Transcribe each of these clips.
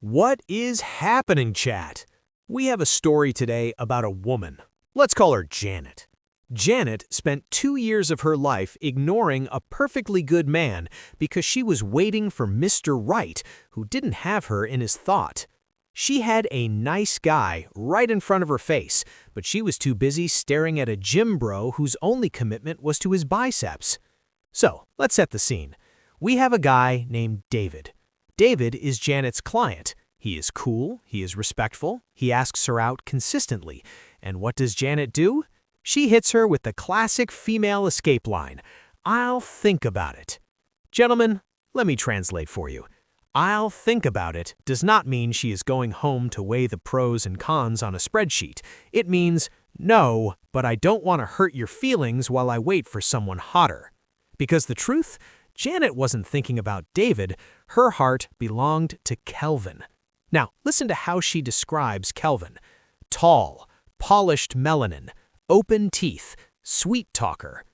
What is happening, chat? We have a story today about a woman. Let's call her Janet. Janet spent 2 years of her life ignoring a perfectly good man because she was waiting for Mr. Right, who didn't have her in his thought. She had a nice guy right in front of her face, but she was too busy staring at a gym bro whose only commitment was to his biceps. So, let's set the scene. We have a guy named David. David is Janet's client. He is cool, he is respectful, he asks her out consistently. And what does Janet do? She hits her with the classic female escape line, "I'll think about it." Gentlemen, let me translate for you. "I'll think about it" does not mean she is going home to weigh the pros and cons on a spreadsheet. It means, no, but I don't want to hurt your feelings while I wait for someone hotter. Because the truth? Janet wasn't thinking about David, her heart belonged to Kelvin. Now, listen to how she describes Kelvin. Tall, polished melanin, open teeth, sweet talker.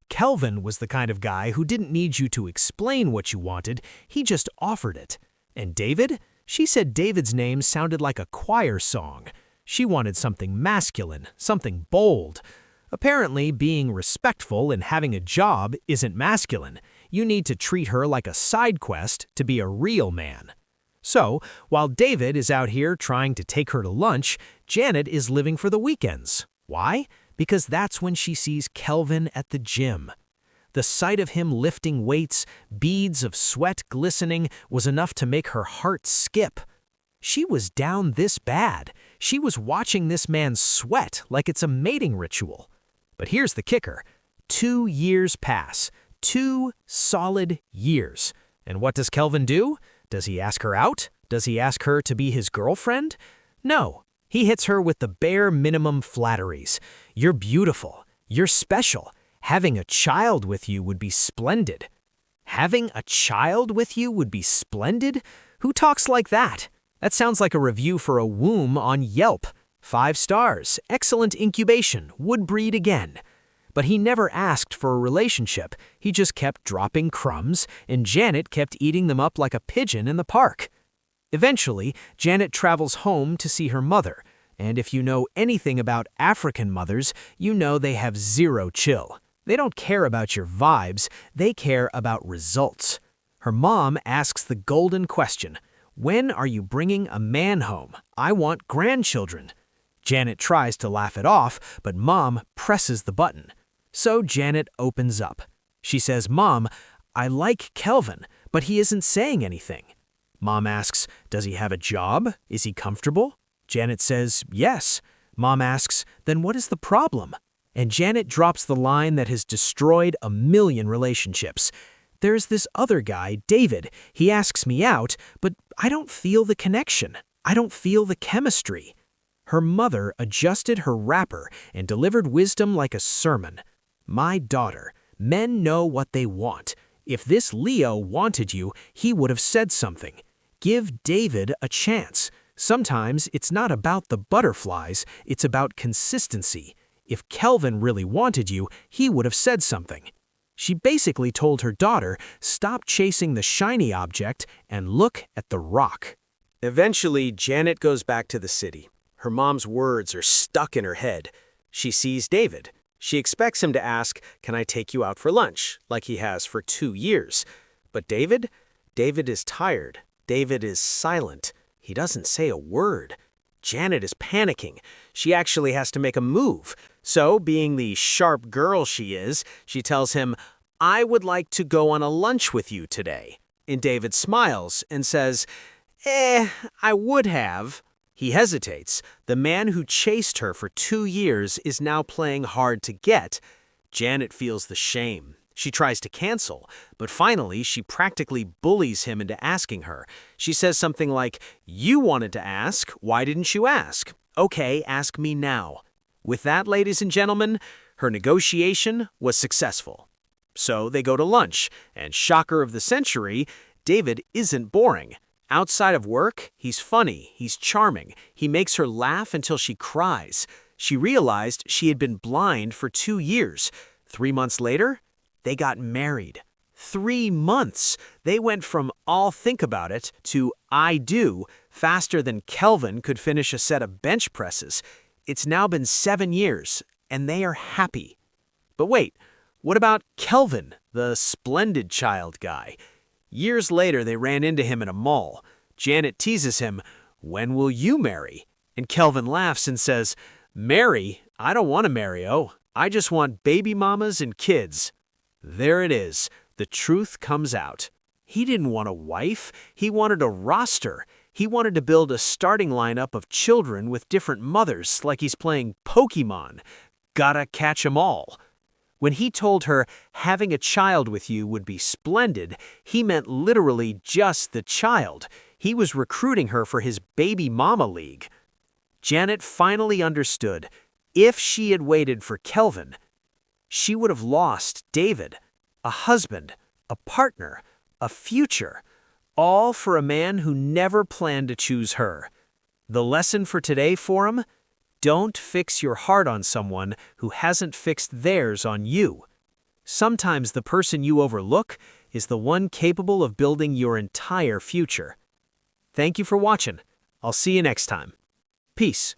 Kelvin was the kind of guy who didn't need you to explain what you wanted, he just offered it. And David? She said David's name sounded like a choir song. She wanted something masculine, something bold. Apparently, being respectful and having a job isn't masculine. You need to treat her like a side quest to be a real man. So, while David is out here trying to take her to lunch, Janet is living for the weekends. Why? Because that's when she sees Kelvin at the gym. The sight of him lifting weights, beads of sweat glistening, was enough to make her heart skip. She was down this bad. She was watching this man sweat like it's a mating ritual. But here's the kicker. 2 years pass. 2 solid years. And what does Kelvin do? Does he ask her out? Does he ask her to be his girlfriend? No. He hits her with the bare minimum flatteries. You're beautiful. You're special. Having a child with you would be splendid. Having a child with you would be splendid? Who talks like that? That sounds like a review for a womb on Yelp. 5 stars. Excellent incubation. Would breed again. But he never asked for a relationship. He just kept dropping crumbs, and Janet kept eating them up like a pigeon in the park. Eventually, Janet travels home to see her mother, and if you know anything about African mothers, you know they have zero chill. They don't care about your vibes, they care about results. Her mom asks the golden question, "When are you bringing a man home? I want grandchildren." Janet tries to laugh it off, but Mom presses the button. So Janet opens up. She says, "Mom, I like Kelvin, but he isn't saying anything." Mom asks, "Does he have a job? Is he comfortable?" Janet says, "Yes." Mom asks, "Then what is the problem?" And Janet drops the line that has destroyed a million relationships. "There's this other guy, David. He asks me out, but I don't feel the connection. I don't feel the chemistry." Her mother adjusted her wrapper and delivered wisdom like a sermon. "My daughter, men know what they want. If this Leo wanted you, he would have said something. Give David a chance. Sometimes it's not about the butterflies, it's about consistency. If Kelvin really wanted you, he would have said something." She basically told her daughter, stop chasing the shiny object and look at the rock. Eventually, Janet goes back to the city. Her mom's words are stuck in her head. She sees David. She expects him to ask, "Can I take you out for lunch?" like he has for 2 years. But David? David is tired. David is silent. He doesn't say a word. Janet is panicking. She actually has to make a move. So, being the sharp girl she is, she tells him, "I would like to go on a lunch with you today." And David smiles and says, I would have." He hesitates. The man who chased her for 2 years is now playing hard to get. Janet feels the shame. She tries to cancel, but finally she practically bullies him into asking her. She says something like, "You wanted to ask, why didn't you ask? Okay, ask me now." With that, ladies and gentlemen, her negotiation was successful. So they go to lunch, and shocker of the century, David isn't boring. Outside of work, he's funny, he's charming, he makes her laugh until she cries. She realized she had been blind for 2 years. 3 months later, they got married. 3 months. They went from "I'll think about it" to "I do" faster than Kelvin could finish a set of bench presses. It's now been 7 years, and they are happy. But wait, what about Kelvin, the splendid child guy? Years later, they ran into him in a mall. Janet teases him, "When will you marry?" And Kelvin laughs and says, "Marry? I don't want to marry, oh. I just want baby mamas and kids." There it is. The truth comes out. He didn't want a wife. He wanted a roster. He wanted to build a starting lineup of children with different mothers, like he's playing Pokemon. Gotta catch 'em all. When he told her having a child with you would be splendid, he meant literally just the child. He was recruiting her for his baby mama league. Janet finally understood. If she had waited for Kelvin, she would have lost David, a husband, a partner, a future, all for a man who never planned to choose her. The lesson for today, Forum? Don't fix your heart on someone who hasn't fixed theirs on you. Sometimes the person you overlook is the one capable of building your entire future. Thank you for watching. I'll see you next time. Peace.